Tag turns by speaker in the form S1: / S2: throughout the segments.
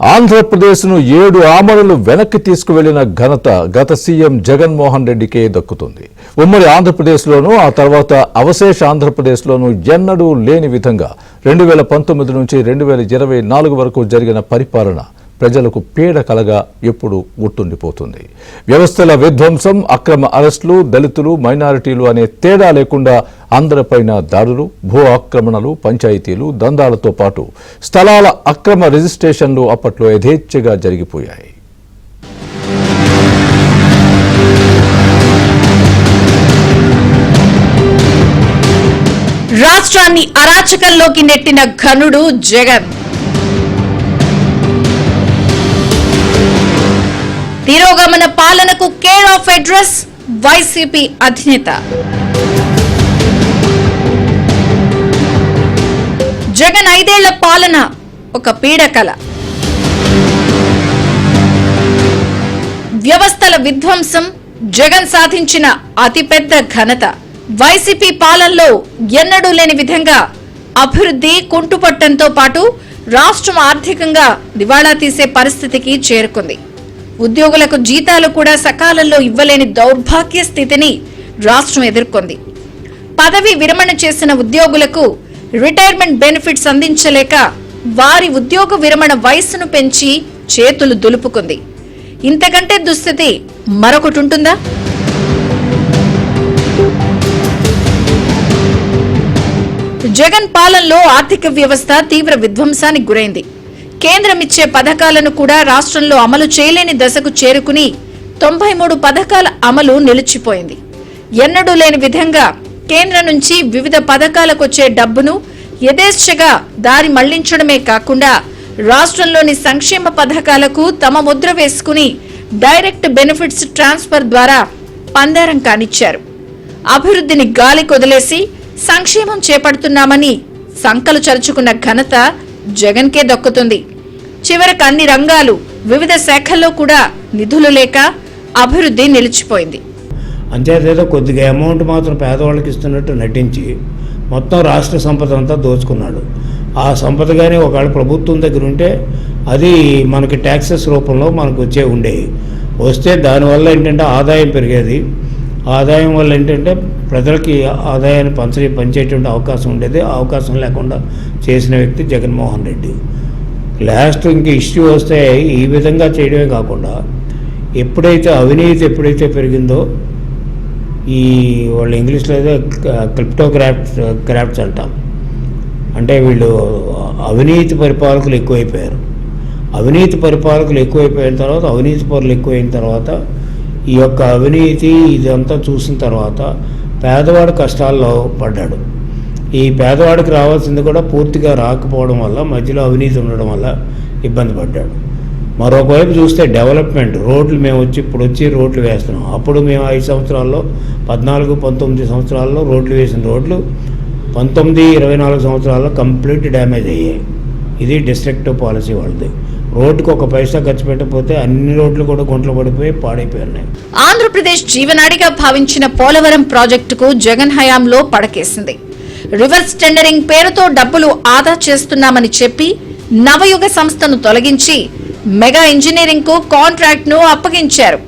S1: ఆంధ్రప్రదేశ్ను 7 ఆమడలు వెనక్కి తీసుకువెళ్లిన ఘనత గత సీఎం జగన్మోహన్ రెడ్డికే దక్కుతుంది. ఉమ్మడి ఆంధ్రప్రదేశ్లోనూ ఆ తర్వాత అవశేష ఆంధ్రప్రదేశ్లోనూ ఎన్నడూ లేని విధంగా 2019 నుంచి 2024 వరకు జరిగిన పరిపాలన ప్రజలకు పీడ కలగా ఎప్పుడు గుర్తుండిపోతుంది. వ్యవస్థల విధ్వంసం, అక్రమ అరెస్టులు, దళితులు, మైనారిటీలు అనే తేడా లేకుండా అందరిపైన దాడులు, భూ ఆక్రమణలు, పంచాయతీలు, దందాలతో పాటు స్థలాల అక్రమ రిజిస్ట్రేషన్లు అప్పట్లో యథేచ్ఛగా జరిగిపోయాయి.
S2: రాష్ట్రాన్ని అరాచకంలోకి నెట్టిన ఘనుడు జగన్. తిరోగమన పాలనకు కేర్ ఆఫ్ అడ్రస్ వైసీపీ అధినేత. జగన్ 5 ఏళ్ల పాలన ఒక పీడకల. వ్యవస్థల విధ్వంసం జగన్ సాధించిన అతిపెద్ద ఘనత. వైసీపీ పాలనలో ఎన్నడూ లేని విధంగా అభివృద్ధి కుంటుపట్టడంతో పాటు రాష్ట్రం ఆర్థికంగా దివాళా తీసే పరిస్థితికి చేరుకుంది. ఉద్యోగులకు జీతాలు కూడా సకాలంలో ఇవ్వలేని దౌర్భాగ్య స్థితిని రాష్ట్రం ఎదుర్కొంది. పదవి విరమణ చేసిన ఉద్యోగులకు రిటైర్మెంట్ బెనిఫిట్స్ అందించలేక వారి ఉద్యోగ విరమణ వయస్సును పెంచి చేతులు దులుపుకుంది. ఇంతకంటే దుస్థితి మరొకటి ఉంటుందా? జగన్ పాలనలో ఆర్థిక వ్యవస్థ తీవ్ర విధ్వంసానికి గురైంది. కేంద్రం ఇచ్చే పథకాలను కూడా రాష్ట్రంలో అమలు చేయలేని దశకు చేరుకుని 93 పథకాల అమలు నిలిచిపోయింది. ఎన్నడూ లేని విధంగా కేంద్రం నుంచి వివిధ పథకాలకు వచ్చే డబ్బును యథేచ్ఛగా దారి మళ్లించడమే కాకుండా రాష్ట్రంలోని సంక్షేమ పథకాలకు తమ ముద్ర వేసుకుని డైరెక్ట్ బెనిఫిట్స్ ట్రాన్స్ఫర్ ద్వారా పందారం కానిచ్చారు. అభివృద్ధిని గాలి కొదిలేసి సంక్షేమం చేపడుతున్నామని సంకలు చరుచుకున్న ఘనత జగన్కే దక్కుతుంది. చివరకు అన్ని రంగాలు, వివిధ శాఖల్లో కూడా నిధులు లేక అభివృద్ధి నిలిచిపోయింది.
S3: అంచేదేదో కొద్దిగా అమౌంట్ మాత్రం పేదవాళ్ళకి ఇస్తున్నట్టు నటించి మొత్తం రాష్ట్ర సంపద అంతా దోచుకున్నాడు. ఆ సంపద కానీ ఒకవేళ ప్రభుత్వం దగ్గర ఉంటే అది మనకి ట్యాక్సెస్ రూపంలో మనకు ఉండేవి. వస్తే దానివల్ల ఏంటంటే ఆదాయం పెరిగేది. ఆదాయం వల్ల ఏంటంటే ప్రజలకి ఆదాయాన్ని పంచేటువంటి అవకాశం ఉండేది. ఆ అవకాశం లేకుండా చేసిన వ్యక్తి జగన్మోహన్ రెడ్డి. లాస్ట్ ఇంక ఇష్యూ వస్తే ఈ విధంగా చేయడమే కాకుండా ఎప్పుడైతే అవినీతి పెరిగిందో, ఈ వాళ్ళు ఇంగ్లీష్లో ఏదో క్రిప్టోగ్రాఫ్ట్స్ అంటాం, అంటే వీళ్ళు అవినీతి పరిపాలకులు ఎక్కువైపోయారు. అవినీతి పరిపాలకులు ఎక్కువైపోయిన తర్వాత, అవినీతి పరులు ఎక్కువైన తర్వాత, ఈ యొక్క అవినీతి ఇదంతా చూసిన తర్వాత పేదవాడు కష్టాల్లో పడ్డాడు. ఈ పేదవాడికి రావాల్సింది కూడా పూర్తిగా రాకపోవడం వల్ల, మధ్యలో అవినీతి ఉండడం వల్ల ఇబ్బంది పడ్డాడు. మరొకవైపు చూస్తే డెవలప్మెంట్, రోడ్లు మేము ఇప్పుడు వచ్చి రోడ్లు వేస్తున్నాం. అప్పుడు మేము 5 సంవత్సరాల్లో 14-19 సంవత్సరాల్లో రోడ్లు వేసిన రోడ్లు 19-24 సంవత్సరాల్లో కంప్లీట్ డ్యామేజ్ అయ్యాయి. ఇది డిస్ట్రక్టివ్ పాలసీ వాళ్ళది. రోడ్డుకు 1 పైసా ఖర్చు పెట్టకపోతే అన్ని రోడ్లు కూడా గుంటలు పడిపోయి పాడైపోయాయి.
S2: ఆంధ్రప్రదేశ్ జీవనాడిగా భావించిన పోలవరం ప్రాజెక్టుకు జగన్ హయాంలో పడకేసింది. రివర్స్ టెండరింగ్ పేరుతో డబ్బులు ఆదా చేస్తున్నామని చెప్పి నవయుగ సంస్థను తొలగించి మెగా ఇంజనీరింగ్ కు కాంట్రాక్ట్ ను అప్పగించారు.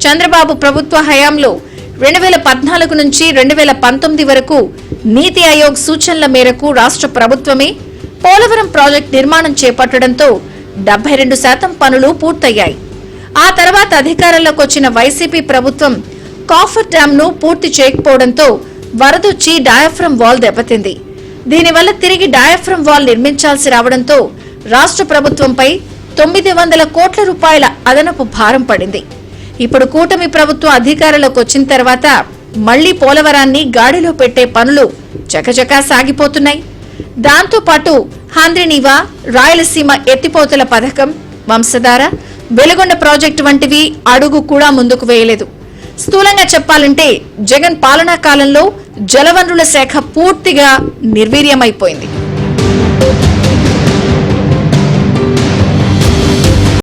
S2: చంద్రబాబు ప్రభుత్వ హయాంలో 2014 నుంచి 2019 వరకు నీతి ఆయోగ్ సూచనల మేరకు రాష్ట్ర ప్రభుత్వమే పోలవరం ప్రాజెక్టు నిర్మాణం చేపట్టడంతో 72% పనులు పూర్తయ్యాయి. ఆ తర్వాత అధికారంలోకి వచ్చిన వైసీపీ ప్రభుత్వం కాఫర్ డ్యామ్ ను పూర్తి చేయకపోవడంతో వరదొచ్చి డయాఫ్రమ్ వాల్ దెబ్బతింది. దీనివల్ల తిరిగి డయాఫ్రమ్ వాల్ నిర్మించాల్సి రావడంతో రాష్ట్ర ప్రభుత్వంపై 900 కోట్ల రూపాయల అదనపు భారం పడింది. ఇప్పుడు కూటమి ప్రభుత్వం అధికారంలోకి వచ్చిన తర్వాత మళ్లీ పోలవరాన్ని గాడిలో పెట్టే పనులు చకచకా సాగిపోతున్నాయి. దాంతో పాటు హంద్రినీవా, రాయలసీమ ఎత్తిపోతల పథకం, వంశధార, వెలుగొండ ప్రాజెక్టు వంటివి అడుగు కూడా ముందుకు వేయలేదు. స్థూలంగా చెప్పాలంటే జగన్ పాలనా కాలంలో జలవనరుల శాఖ పూర్తిగా నిర్వీర్యమైపోయింది.